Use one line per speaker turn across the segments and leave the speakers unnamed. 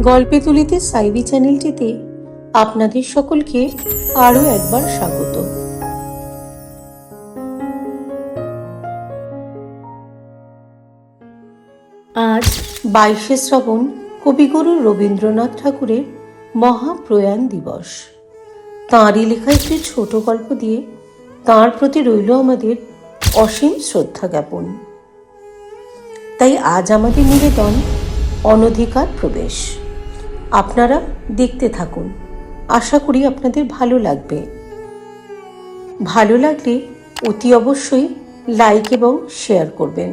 গল্পে তুলিতে সাইভি চ্যানেলটিতে আপনাদের সকলকে আরও একবার স্বাগত। আজ 22শে শ্রাবণ কবিগুরু রবীন্দ্রনাথ ঠাকুরের মহাপ্রয়াণ দিবস। তাঁরই লেখা একটি ছোট গল্প দিয়ে তাঁর প্রতি রইল আমাদের অসীম শ্রদ্ধা জ্ঞাপন। তাই আজ আমাদের নিবেদন অনধিকার প্রবেশ। আপনারা দেখতে থাকুন, আশা করি আপনাদের ভালো লাগবে। ভালো লাগলে অতি অবশ্যই লাইক এবং শেয়ার করবেন।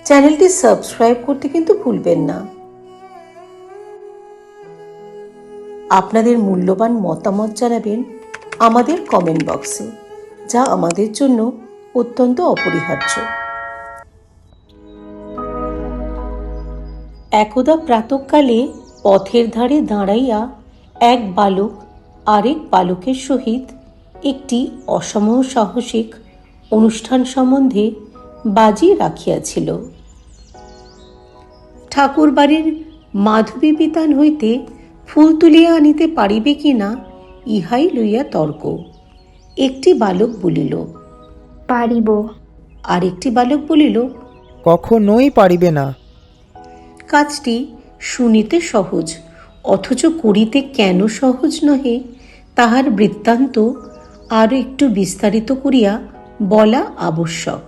চ্যানেলটি সাবস্ক্রাইব করতে কিন্তু ভুলবেন না। আপনাদের মূল্যবান মতামত জানাবেন আমাদের কমেন্ট বক্সে, যা আমাদের জন্য অত্যন্ত অপরিহার্য। একদা প্রাতঃকালে পথের ধারে দাঁড়াইয়া এক বালক আরেক বালকের সহিত একটি অসম সাহসিক অনুষ্ঠান সম্বন্ধে বাজি রাখিয়াছিল। ঠাকুর বাড়ির মাধবী বিতান হইতে ফুল তুলিয়া আনিতে পারিবে কিনা ইহাই লইয়া তর্ক। একটি বালক বলিল,
পারিব।
আর একটি বালক বলিল,
কখনোই পারিবে না।
কাজটি শুনিতে সহজ, অথচ করিতে কেন সহজ নহে তাহার বৃত্তান্ত আরও একটু বিস্তারিত করিয়া বলা আবশ্যক।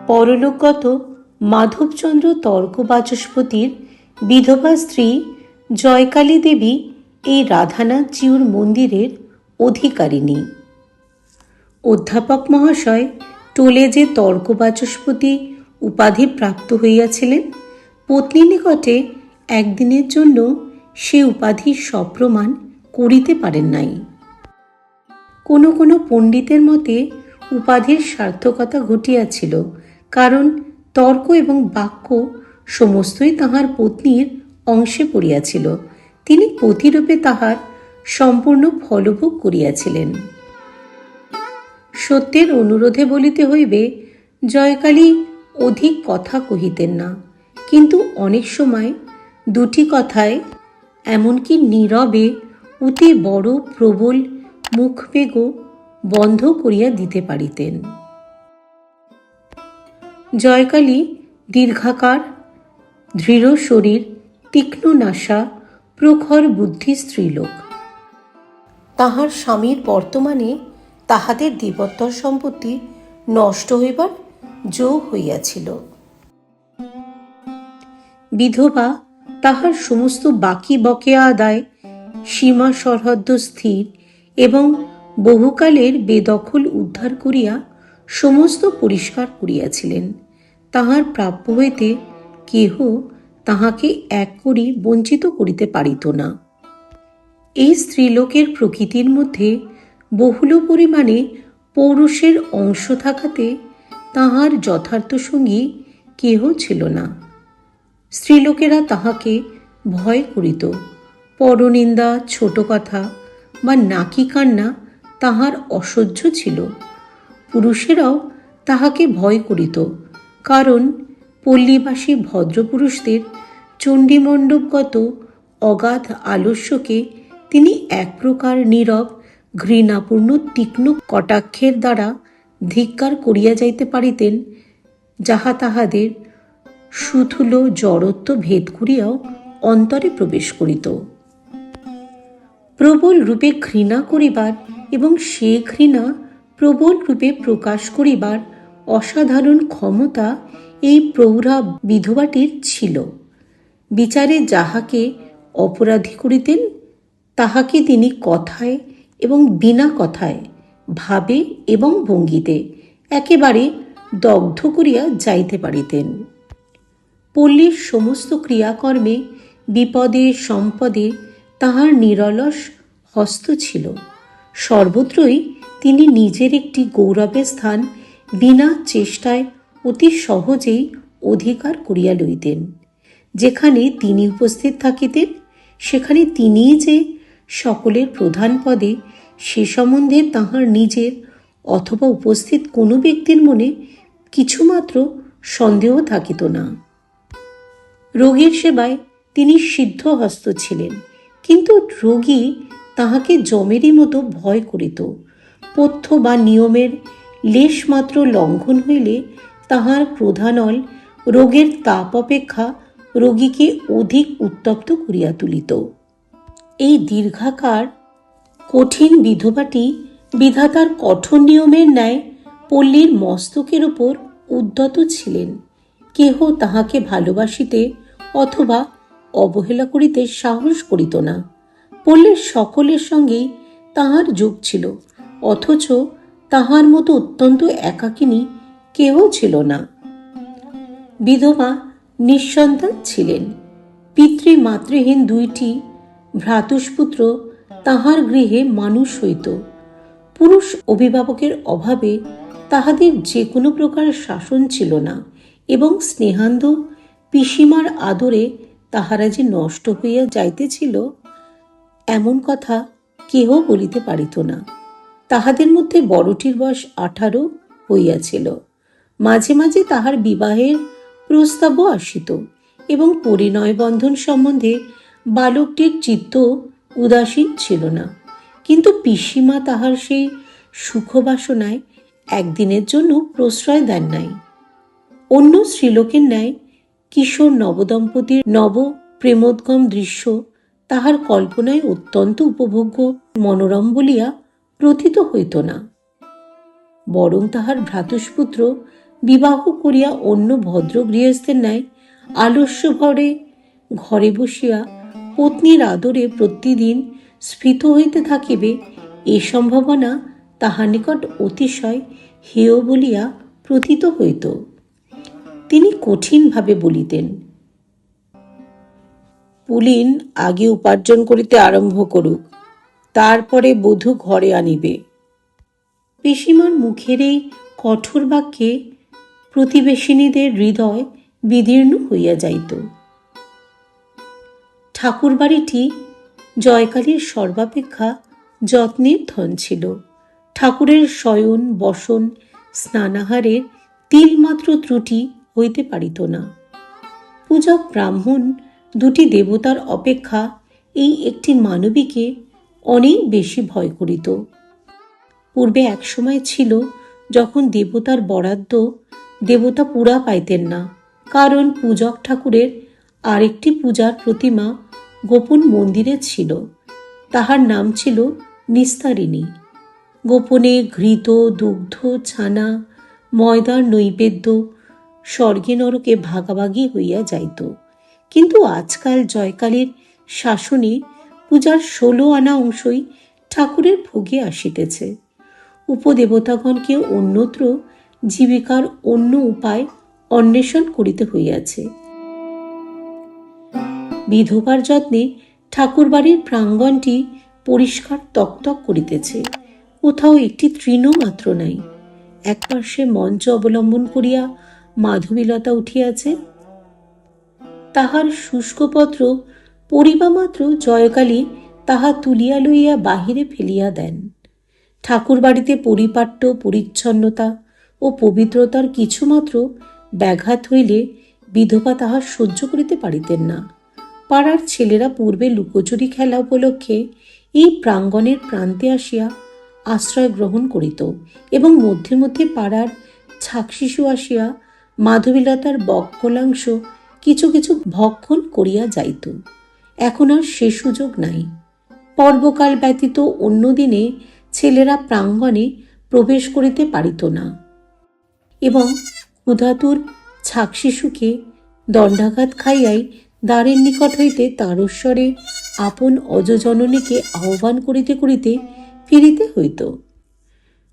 পরলোকগত মাধবচন্দ্র তর্ক বাচস্পতির বিধবা স্ত্রী জয়কালী দেবী এই রাধানাথ জিউর মন্দিরের অধিকারিণী। অধ্যাপক মহাশয় টোলে যে তর্ক বাচস্পতি উপাধি প্রাপ্ত হইয়াছিলেন, পত্নী নিকটে একদিনের জন্য সে উপাধির সপ্রমাণ করিতে পারেন নাই। কোনো কোনো পণ্ডিতের মতে উপাধির সার্থকতা ঘটিয়াছিল, কারণ তর্ক এবং বাক্য সমস্তই তাহার পত্নীর অংশে পড়িয়াছিল। তিনি পতিরূপে তাহার সম্পূর্ণ ফলভোগ করিয়াছিলেন। সত্যের অনুরোধে বলিতে হইবে, জয়কালী অধিক কথা কহিতেন না, কিন্তু অনেক সময় দুটি কথায়, এমনকি নীরবে অতি বড় প্রবল মুখবেগ বন্ধ করিয়া দিতে পারিতেন। জয়কালী দীর্ঘাকার, দৃঢ় শরীর, তীক্ষ্ণ নাসা, প্রখর বুদ্ধি স্ত্রীলোক। তাহার স্বামীর বর্তমানে তাহাদের দিবত্তর সম্পত্তি নষ্ট হইবার যোগ হইয়াছিল। বিধবা তাহার সমস্ত বাকি বকেয়া আদায়, সীমা সরহদ্দ স্থির এবং বহুকালের বেদখল উদ্ধার করিয়া সমস্ত পরিষ্কার করিয়াছিলেন। তাহার প্রাপ্য হইতে কেহ তাহাকে এক করি বঞ্চিত করিতে পারিত না। এই স্ত্রীলোকের প্রকৃতির মধ্যে বহুল পরিমাণে পৌরুষের অংশ থাকাতে তাহার যথার্থ সঙ্গী কেহ ছিল না। স্ত্রীলোকেরা তাহাকে ভয় করিত। পরনিন্দা, ছোট কথা বা নাকি কান্না তাহার অসহ্য ছিল। পুরুষেরাও তাহাকে ভয় করিত, কারণ পল্লীবাসী ভদ্রপুরুষদের চণ্ডীমণ্ডপগত অগাধ আলস্যকে তিনি এক প্রকার নীরব, ঘৃণাপূর্ণ তীক্ষ্ণ কটাক্ষের দ্বারা ধিক্কার করিয়া যাইতে পারিতেন, যাহা তাহাদের সুথূল জড়ত্ব ভেদ করিয়াও অন্তরে প্রবেশ করিত। প্রবল রূপে ঘৃণা করিবার এবং সে ঘৃণা প্রবল রূপে প্রকাশ করিবার অসাধারণ ক্ষমতা এই প্রৌঢ়া বিধবাটির ছিল। বিচারে যাহাকে অপরাধী করিতেন, তাহাকে তিনি কথায় এবং বিনা কথায়, ভাবে এবং ভঙ্গিতে একেবারে দগ্ধ করিয়া যাইতে পারিতেন। পল্লীর সমস্ত ক্রিয়াকর্মে, বিপদে সম্পদে তাহার নিরলস হস্ত ছিল। সর্বত্রই তিনি নিজের একটি গৌরবের স্থান বিনা চেষ্টায় অতি সহজেই অধিকার করিয়া লইতেন। যেখানে তিনি উপস্থিত থাকিতেন, সেখানে তিনিই যে সকলের প্রধান পদে, সে সম্বন্ধে তাহার নিজের অথবা উপস্থিত কোনো ব্যক্তির মনে কিছুমাত্র সন্দেহ থাকিত না। রোগীর সেবায় তিনি সিদ্ধহস্ত ছিলেন, কিন্তু রোগী তাহাকে যমেরই মতো ভয় করিত। পথ্য বা নিয়মের লেশমাত্র লঙ্ঘন হইলে তাহার ক্রোধানল রোগের তাপ অপেক্ষা রোগীকে অধিক উত্তপ্ত করিয়া তুলিত। এই দীর্ঘাকার কঠিন বিধবাটি বিধাতার কঠোর নিয়মের ন্যায় পল্লীর মস্তকের উপর উদ্যত ছিলেন। কেহ তাহাকে ভালোবাসিতে অথবা অবহেলা করিতে সাহস করিত না। পল্লীর সকলের সঙ্গেই তাহার যোগ ছিল, অথচ তাহার মতো অত্যন্ত একাকিনী কেহ ছিল না। বিধবা নিঃসন্তান ছিলেন। পিতৃমাতৃহীন দুইটি ভ্রাতুষ্পুত্র তাহার গৃহে মানুষ হইত। পুরুষ অভিভাবকের অভাবে তাহাদের যে কোনো প্রকার শাসন ছিল না, এবং স্নেহান্ধ পিসিমার আদরে তাহারা যে নষ্ট হইয়া যাইতেছিল এমন কথা কেহ বলিতে পারিত না। তাহাদের মধ্যে বড়টির বয়স 18 হইয়াছিল। মাঝে মাঝে তাহার বিবাহের প্রস্তাবও আসিত, এবং পরিণয় বন্ধন সম্বন্ধে বালকটির চিত্ত উদাসীন ছিল না। কিন্তু পিসিমা তাহার সেই সুখবাসনায় একদিনের জন্য প্রশ্রয় দেন নাই। অন্য স্ত্রীলোকের ন্যায় কিশোর নবদম্পতির নব প্রেমোদ্গম দৃশ্য তাহার কল্পনায় অত্যন্ত উপভোগ্য মনোরম বলিয়া প্রতীত হইত না। বরং তাহার ভ্রাতুষ্পুত্র বিবাহ করিয়া অন্য ভদ্র গৃহস্থের ন্যায় আলস্য ভরে ঘরে বসিয়া পত্নীর আদরে প্রতিদিন স্ফীত হইতে থাকিবে, এ সম্ভাবনা তাহার নিকট অতিশয় হেয় বলিয়া প্রতীত হইত। তিনি কঠিনভাবে বলিতেন, পুলিন আগে উপার্জন করিতে আরম্ভ করুক, তারপরে বধূ ঘরে আনিবে। পিসিমার মুখের এই কঠোর বাক্যে প্রতিবেশিনীদের হৃদয় বিদীর্ণ হইয়া যাইত। ঠাকুর বাড়িটি জয়কালীর সর্বাপেক্ষা যত্নের ধন ছিল। ঠাকুরের শয়ন বসন স্নানাহারের তিলমাত্র ত্রুটি হইতে পারিত না। পূজক ব্রাহ্মণ দুটি দেবতার অপেক্ষা এই একটি মানবীকে অনেক বেশি ভয় করিত। পূর্বে এক সময় ছিল যখন দেবতার বরাদ্দ দেবতা পুরা পাইতেন না, কারণ পূজক ঠাকুরের আরেকটি পূজার প্রতিমা গোপন মন্দিরে ছিল। তাহার নাম ছিল নিস্তারিণী। গোপনে ঘৃত দুগ্ধ ছানা ময়দার নৈবেদ্য স্বর্গে নরকে ভাগাভাগি হইয়া যাইত। কিন্তু আজকাল জয়কালীর শাসনে পূজার 16 আনা অংশই ঠাকুরের ভোগে আসিতেছে। উপদেবতাগণকে অন্যত্র জীবিকার অন্য উপায় অন্বেষণ করিতে হইয়াছে। বিধবার যত্নে ঠাকুরবাড়ির প্রাঙ্গণটি পরিষ্কার তকতক করিতেছে। কোথাও একটি তৃণ মাত্র নাই। একপার্শ্বে মঞ্চ অবলম্বন করিয়া মাধবীলতা উঠিয়াছে। তাহার শুষ্কপত্র পরিবা মাত্র জয়কালী তাহা তুলিয়া লইয়া বাহিরে ফেলিয়া দেন। ঠাকুর বাড়িতে পরিপাট্য পরিচ্ছন্নতা ও পবিত্রতার কিছুমাত্র ব্যাঘাত হইলে বিধবা তাহা সহ্য করিতে পারিতেন না। পাড়ার ছেলেরা পূর্বে লুকোচুরি খেলা উপলক্ষে এই প্রাঙ্গণের প্রান্তে আসিয়া আশ্রয় গ্রহণ করিত, এবং মধ্যে মধ্যে পাড়ার ছাকশিশু আসিয়া মাধবীলতার বক্ষলাংশ কিছু কিছু ভক্ষণ করিয়া যাইত। এখন আর সে সুযোগ নাই। পর্বকাল ব্যতীত অন্য দিনে ছেলেরা প্রাঙ্গণে প্রবেশ করিতে পারিত না, এবং ক্ষুধাতুর ছাকশিশুকে দণ্ডাঘাত খাইয়াই দ্বারের নিকট হইতে তারস্বরে আপন অজজননীকে আহ্বান করিতে করিতে ফিরিতে হইত।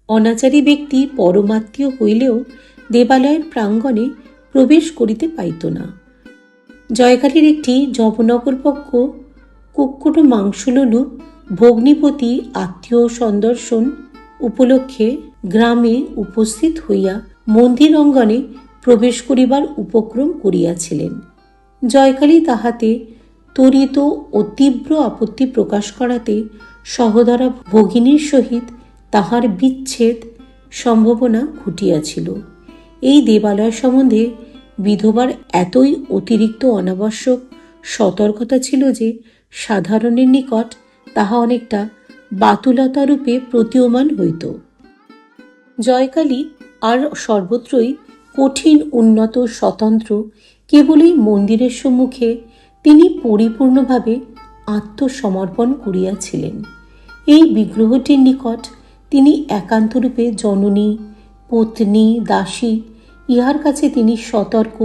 অনাচারী ব্যক্তি পরমাত্মীয় হইলেও দেবালয়ের প্রাঙ্গণে প্রবেশ করিতে পাইত না। জয়কালীর একটি জবনগর পক্ষ কুক্কুট মাংসলুলু ভগ্নিপতি আত্মীয় সন্দর্শন উপলক্ষে গ্রামে উপস্থিত হইয়া মন্দির অঙ্গনে প্রবেশ করিবার উপক্রম করিয়াছিলেন। জয়কালী তাহাতে ত্বরিত ও তীব্র আপত্তি প্রকাশ করাতে সহোদরা ভগিনীর সহিত তাহার বিচ্ছেদ সম্ভাবনা ঘটিয়াছিল। এই দেবালয় সম্বন্ধে বিধবার এতই অতিরিক্ত অনাবশ্যক সতর্কতা ছিল যে সাধারণের নিকট তাহা অনেকটা বাতুলতা রূপে প্রতীয়মান হইত। জয়কালী আর সর্বত্রই কঠিন, উন্নত, স্বতন্ত্র। কেবলই মন্দিরের সম্মুখে তিনি পরিপূর্ণভাবে আত্মসমর্পণ করিয়াছিলেন। এই বিগ্রহটির নিকট তিনি একান্তরূপে জননী, পত্নী, দাসী। ইহার কাছে তিনি সতর্ক,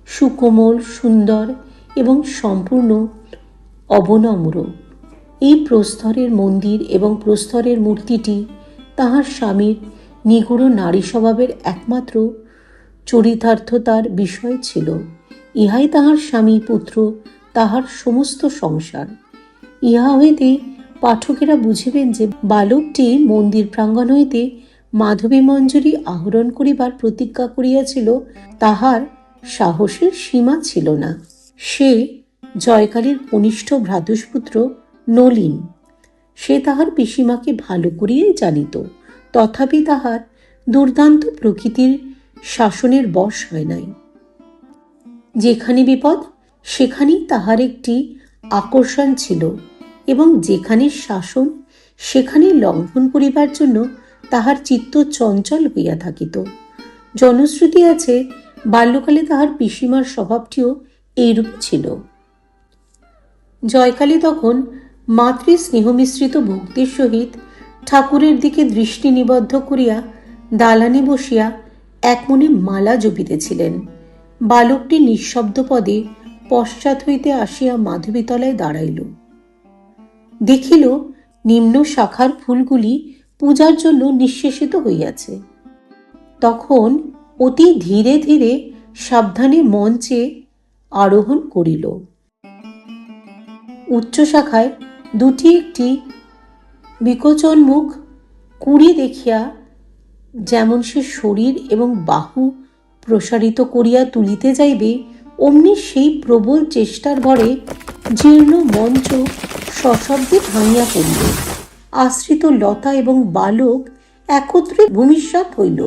সুকোমল, সুন্দর এবং সম্পূর্ণ অবনম্র। এই প্রস্তরের মন্দির এবং প্রস্তরের মূর্তিটি তাহার স্বামীর নিগূঢ় নারী স্বভাবের একমাত্র চরিতার্থতার বিষয় ছিল। ইহাই তাহার স্বামী, পুত্র, তাহার সমস্ত সংসার। ইহা হইতে পাঠকেরা বুঝিবেন যে বালকটি মন্দির প্রাঙ্গণ হইতে মাধবী মঞ্জুরি আহরণ করিবার প্রতিজ্ঞা করিয়াছিল, তাহার সাহসের সীমা ছিল না। সে জয়কালীর কনিষ্ঠ ভ্রাতুষ্পুত্র নলিন। সে তাহার পিসিমাকে ভালো করিয়াই জানিত, তথাপি তাহার দুর্দান্ত প্রকৃতির শাসনের বশ হয় নাই। যেখানে বিপদ সেখানেই তাহার একটি আকর্ষণ ছিল, এবং যেখানে শাসন সেখানে লঙ্ঘন করিবার জন্য তাহার চিত্ত চঞ্চল হইয়া থাকিত। জনশ্রুতি আছে, বাল্যকালে তাহার পিসিমার স্বভাবটিও এইরূপ ছিল। জয়কালী তখন মাতৃ স্নেহমিশ্রিত ভক্তির সহিত ঠাকুরের দিকে দৃষ্টি নিবদ্ধ করিয়া দালানে বসিয়া একমনে মালা জপিতেছিলেন। বালকটি নিঃশব্দ পদে পশ্চাৎ হইতে আসিয়া মাধবীতলায় দাঁড়াইল। দেখিল নিম্ন শাখার ফুলগুলি পূজার জন্য নিঃশেষিত হইয়াছে। তখন অতি ধীরে ধীরে সাবধানে মঞ্চে আরোহণ করিল। উচ্চ শাখায় দুটি একটি বিকচন্মুখ কুড়ি দেখিয়া যেমন সে শরীর এবং বাহু প্রসারিত করিয়া তুলিতে যাইবে, অমনি সেই প্রবল চেষ্টার ভরে জীর্ণ মঞ্চ সশব্দে ভাঙিয়া পড়িল। আশ্রিত লতা এবং বালক একত্রে ভূমিসাৎ হইল।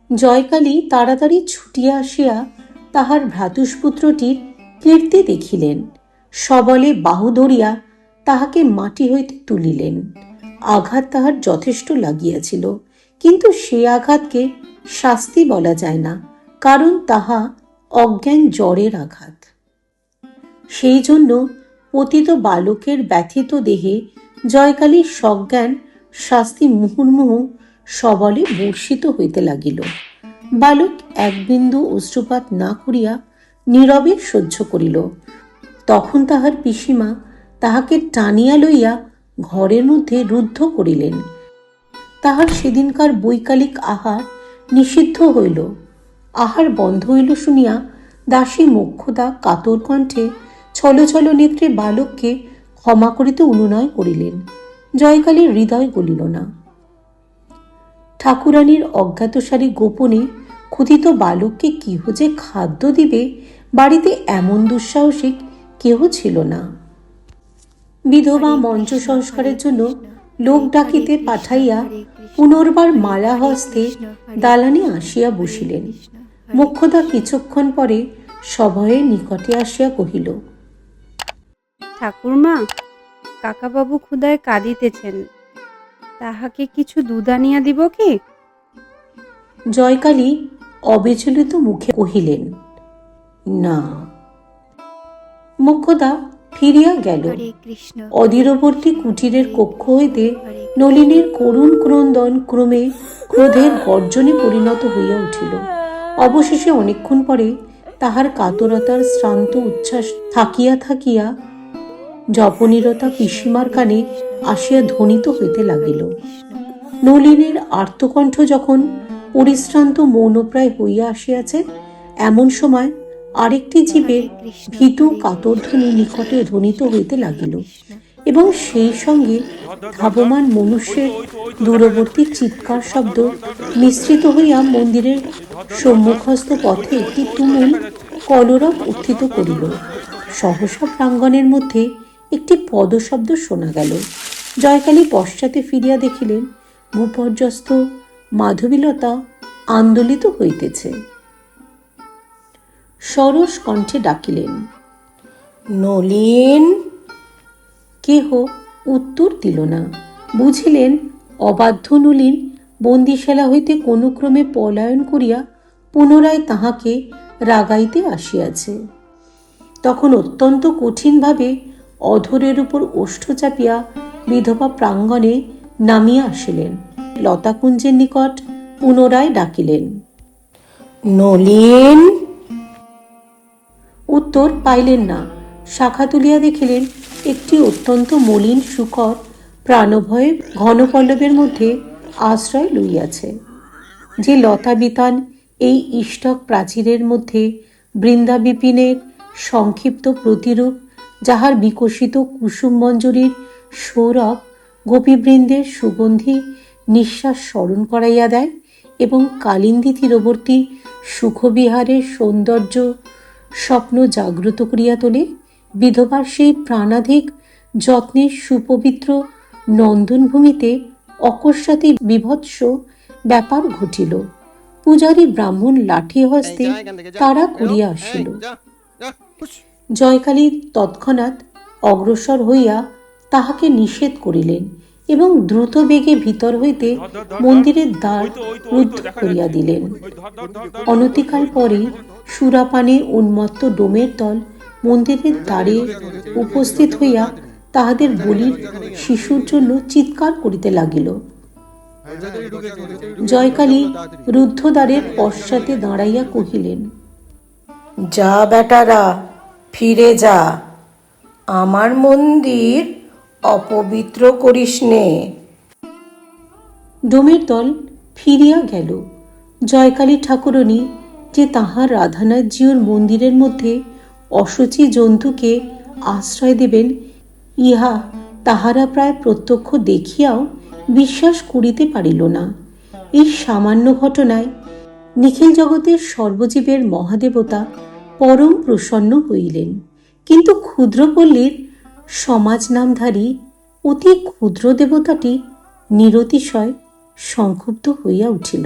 জয়কালী তাড়াতাড়ি ছুটিয়া আসিয়া তাহার ভ্রাতুষ্পুত্রটির কীর্তি দেখিলেন। সবলে বাহু ধরিয়া তাহাকে মাটি হইতে তুলিলেন। আঘাত তাহার যথেষ্ট লাগিয়াছিল, কিন্তু সে আঘাতকে শাস্তি বলা যায় না, কারণ তাহা অজ্ঞান জ্বরের আঘাত। সেই জন্য পতিত বালকের ব্যথিত দেহে জয়কালীর সজ্ঞান শাস্তি মুহুর্মুহু সবলে বর্ষিত হইতে লাগিল। বালক এক বিন্দু অশ্রুপাত না করিয়া নীরবে সহ্য করিল। তখন তাহার পিসিমা তাহাকে টানিয়া লইয়া ঘরের মধ্যে রুদ্ধ করিলেন। তাহার সেদিনকার বৈকালিক আহার নিষিদ্ধ হইল। আহার বন্ধ হইল শুনিয়া দাসী মোক্ষদা কাতর কণ্ঠে ছল ছল নেত্রে বালককে ক্ষমা করিতে অনুনয় করিলেন। জয়কালীর হৃদয় গলিল না। ঠাকুরানীর অজ্ঞাতসারে গোপনে ক্ষুধিত বালককে কেহ যে খাদ্য দিবে, বাড়িতে এমন দুঃসাহসিক কেহ ছিল না। বিধবা মঞ্চ সংস্কারের জন্য লোক ডাকিতে পাঠাইয়া পুনর্বার মালা হস্তে দালানে আসিয়া বসিলেন। মোক্ষদা কিছুক্ষণ পরে সভয়ের নিকটে আসিয়া কহিল,
ঠাকুরমা, কাকাবাবু ক্ষুধায় কাঁদিতেছেন, তাহাকে কিছু দুধ আনিয়া দিব কি?
জয়কালী অবিচলিত মুখে কহিলেন, না। মোক্ষদা ফিরিয়া গেল। অধীরবর্তী কুটিরের কক্ষ হইতে নলিনীর করুণ ক্রন্দন ক্রমে ক্রোধের গর্জনে পরিণত হইয়া উঠিল। অবশেষে অনেকক্ষণ পরে তাহার কাতরতার শ্রান্ত উচ্ছ্বাস থাকিয়া থাকিয়া জপনিরতা পিসিমার কানে আসিয়া ধ্বনিত হইতে লাগিল। নলিনীর আর্তকণ্ঠ যখন পরিশ্রান্ত মৌনপ্রায় হইয়া আসিয়াছে, এমন সময় আরেকটি জীবের ভীতু কাতর ধ্বনি নিকটে ধ্বনিত হইতে লাগিল, এবং সেই সঙ্গে ধাবমান মনুষ্যের দূরবর্তী চিৎকার শব্দ মিশ্রিত হইয়া মন্দিরের সম্মুখস্থ পথে একটি তুমুল কলরব উত্থিত করিল। সহসা প্রাঙ্গণের মধ্যে একটি পদশব্দ শোনা গেল। জয়কালী পশ্চাতে ফিরিয়া দেখিলেন ভূপর্যস্ত মাধবীলতা আন্দোলিত হইতেছে। সরস কণ্ঠে ডাকিলেন, নলিন। কেহ উত্তর দিল না। বুঝিলেন অবাধ্য নলিন বন্দিশালা হইতে কোনো ক্রমে পলায়ন করিয়া পুনরায় তাহাকে রাগাইতে আসিয়াছে। তখন অত্যন্ত কঠিনভাবে অধরের উপর ওষ্ঠ চাপিয়া বিধবা প্রাঙ্গণে নামিয়া আসিলেন। লতাকুঞ্জের নিকট পুনরায় ডাকিলেন, নলিন। উত্তর পাইলেন না। শাখা তুলিয়া দেখিলেন একটি অত্যন্ত মলিন শূকর প্রাণভয়ে ঘনপল্লবের মধ্যে আশ্রয় লইয়াছে। যে লতা বিতান এই ইষ্টক প্রাচীরের মধ্যে বৃন্দা বিপিনের সংক্ষিপ্ত প্রতিরূপ, যাহার বিকশিত কুসুম মঞ্জরীর সৌরভ গোপীবৃন্দের সুগন্ধি নিঃশ্বাস স্মরণ করাইয়া দেয় এবং কালিন্দী তীরবর্তী সুখবিহারের সৌন্দর্য স্বপ্ন জাগ্রত করিয়া তোলে, বিধবার সেই প্রাণাধিক যত্নের সুপবিত্র নন্দনভূমিতে অকস্মাৎ বিভৎস ব্যাপার ঘটিল। পূজারী ব্রাহ্মণ লাঠি হস্তে তাড়া করিয়া আসিল। জয়কালী তৎক্ষণাৎ অগ্রসর হইয়া তাহাকে নিষেধ করিলেন এবং দ্রুত বেগে ভিতর হইতে মন্দিরের দ্বার রুদ্ধ করিয়া দিলেন। অনতিকাল পরেই সুরাপানে উন্মত্ত ডোমের দল মন্দিরের দ্বারে উপস্থিত হইয়া তাহাদের বলির শিশুর জন্য চিৎকার করিতে লাগিল। জয়কালী রুদ্ধদ্বারের পশ্চাতে দাঁড়াইয়া কহিলেন, যা বেটারা, ফিরে যা, আমার মন্দির অপবিত্র করিস নে। ডোমের দল ফিরিয়া গেল। জয়কালী ঠাকুরনী যে তাহার রাধানাথজিউর মন্দিরের মধ্যে অশুচি জন্তুকে আশ্রয় দেবেন, ইহা তাহারা প্রায় প্রত্যক্ষ দেখিয়াও বিশ্বাস করিতে পারিল না। এই সামান্য ঘটনায় নিখিল জগতের সর্বজীবের মহাদেবতা পরম প্রসন্ন হইলেন, কিন্তু ক্ষুদ্রপল্লীর সমাজ নামধারী অতি ক্ষুদ্র দেবতাটি নিরতিশয় সংক্ষুব্ধ হইয়া উঠিল।